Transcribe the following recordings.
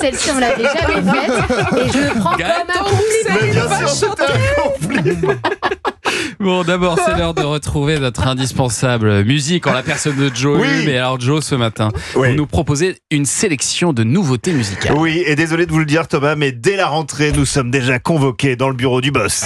celle-ci on l'avait jamais faite et je le prends comme un compliment. Mais bien sûr, c'était un compliment. Bon, d'abord, c'est l'heure de retrouver notre indispensable musique en la personne de Joe. Oui. Mais alors, Joe, ce matin, Oui. vous nous proposez une sélection de nouveautés musicales. Oui, et désolé de vous le dire Thomas, mais dès la rentrée, nous sommes déjà convoqués dans le bureau du boss.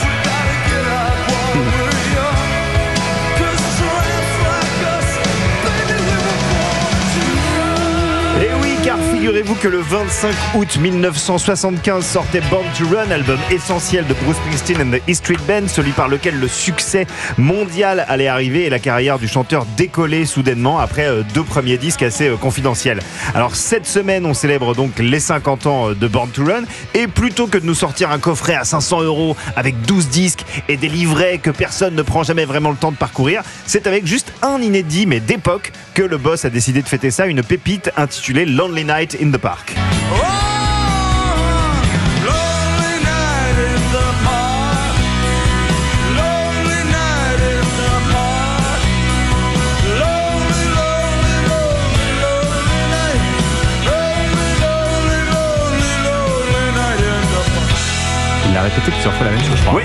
Et oui, car figurez-vous que le 25 août 1975 sortait Born to Run, album essentiel de Bruce Springsteen and the E Street Band, celui par lequel le succès mondial allait arriver et la carrière du chanteur décollait soudainement après deux premiers disques assez confidentiels. Alors cette semaine, on célèbre donc les 50 ans de Born to Run et plutôt que de nous sortir un coffret à 500 € avec 12 disques et des livrets que personne ne prend jamais vraiment le temps de parcourir, c'est avec juste un inédit mais d'époque que le boss a décidé de fêter ça, une pépite intitulée Lonely Night in the Park. Il a répété plusieurs fois la même chose, je crois. Oui,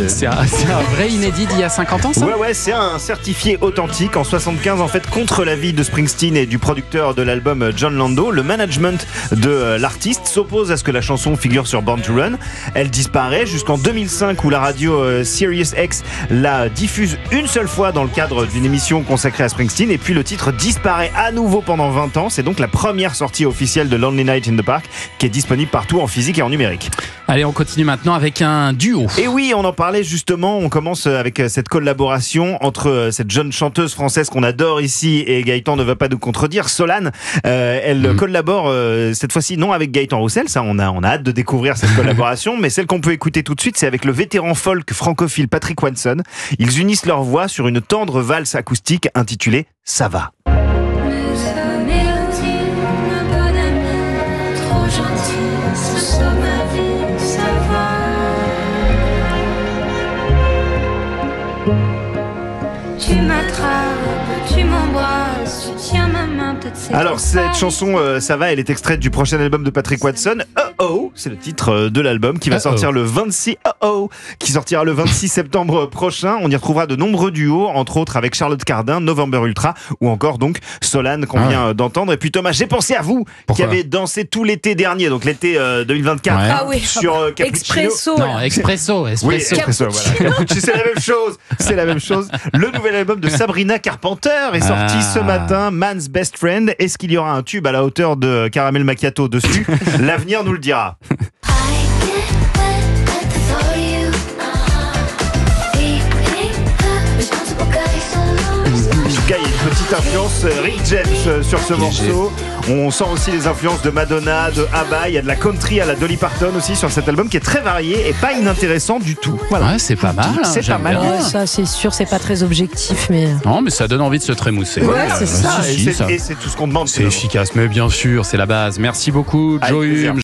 C'est un vrai inédit d'il y a 50 ans, ça ? Ouais, c'est un certifié authentique. En 75, en fait, contre l'avis de Springsteen et du producteur de l'album John Lando, le management de l'artiste s'oppose à ce que la chanson figure sur Born to Run. Elle disparaît jusqu'en 2005 où la radio Sirius X la diffuse une seule fois dans le cadre d'une émission consacrée à Springsteen et puis le titre disparaît à nouveau pendant 20 ans. C'est donc la première sortie officielle de Lonely Night in the Park qui est disponible partout en physique et en numérique. Allez, on continue maintenant avec un duo. Et oui, on en parlait justement, on commence avec cette collaboration entre cette jeune chanteuse française qu'on adore ici et Gaëtan ne va pas nous contredire, Solane. Elle collabore cette fois-ci non avec Gaëtan Roussel, ça on a hâte de découvrir cette collaboration, mais celle qu'on peut écouter tout de suite, c'est avec le vétéran folk francophile Patrick Watson. Ils unissent leurs voix sur une tendre valse acoustique intitulée Ça va. Tu m'attrapes, tu m'embrasses, tu tiens ma main, peut-être c'est. Alors cette chanson, ça va, elle est extraite du prochain album de Patrick Watson. Oh, c'est le titre de l'album qui va sortir le 26 qui sortira le 26 septembre prochain. On y retrouvera de nombreux duos, entre autres avec Charlotte Cardin, November Ultra ou encore donc Solane qu'on vient d'entendre. Et puis Thomas, j'ai pensé à vous qui avez dansé tout l'été dernier, donc l'été 2024 Ah oui, sur Cappuccino. Expresso. Non, Expresso. Oui, Expresso, voilà. Cappuccino, c'est la même chose. Le nouvel album de Sabrina Carpenter est sorti ce matin, Man's Best Friend. Est-ce qu'il y aura un tube à la hauteur de Caramel Macchiato dessus? L'avenir nous le dira. Il y a une petite influence Rick James sur ce morceau. On sent aussi les influences de Madonna, de ABBA. Il y a de la country à la Dolly Parton aussi sur cet album qui est très varié et pas inintéressant du tout. Voilà. Ouais, c'est pas mal. C'est j'aime pas mal. bien. Ouais, ça c'est sûr, c'est pas très objectif, mais. Non, mais ça donne envie de se trémousser. Ouais, c'est ça. Si, Et c'est tout ce qu'on demande. C'est efficace, mais bien sûr, c'est la base. Merci beaucoup, Avec Joe plaisir. Hume.